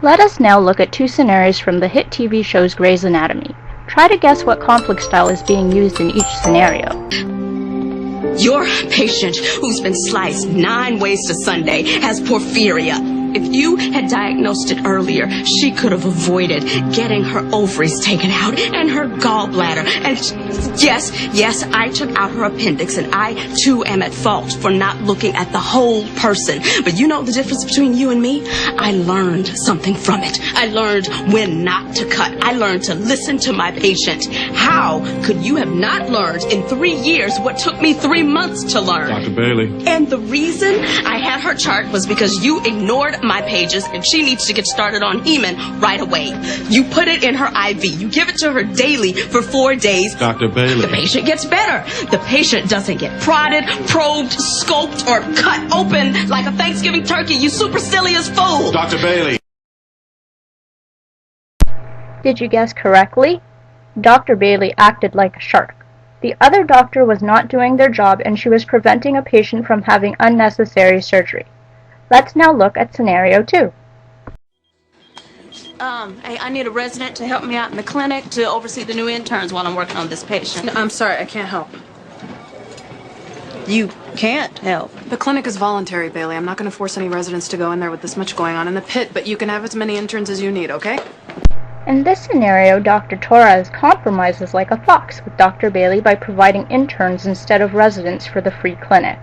Let us now look at two scenarios from the hit TV shows Grey's Anatomy. Try to guess what conflict style is being used in each scenario. Your patient, who's been sliced 9 ways to Sunday, has porphyria. If you had diagnosed it earlier, she could have avoided getting her ovaries taken out and her gallbladder. And yes, I took out her appendix, and I, too, am at fault for not looking at the whole person. But you know the difference between you and me? I learned something from it. I learned when not to cut. I learned to listen to my patient. How could you have not learned in 3 years what took me 3 months to learn? Dr. Bailey. And the reason I had her chart was because you ignored my pages, and she needs to get started on Heman right away. You put it in her IV. You give it to her daily for 4 days. Dr. Bailey. The patient gets better. The patient doesn't get prodded, probed, scoped, or cut open like a Thanksgiving turkey, you supercilious fool. Dr. Bailey. Did you guess correctly? Dr. Bailey acted like a shark. The other doctor was not doing their job, and she was preventing a patient from having unnecessary surgery. Let's now look at scenario 2. Hey, I need a resident to help me out in the clinic to oversee the new interns while I'm working on this patient. No, I'm sorry, I can't help. You can't help. The clinic is voluntary, Bailey. I'm not going to force any residents to go in there with this much going on in the pit, but you can have as many interns as you need, okay? In this scenario, Dr. Torres compromises like a fox with Dr. Bailey by providing interns instead of residents for the free clinic.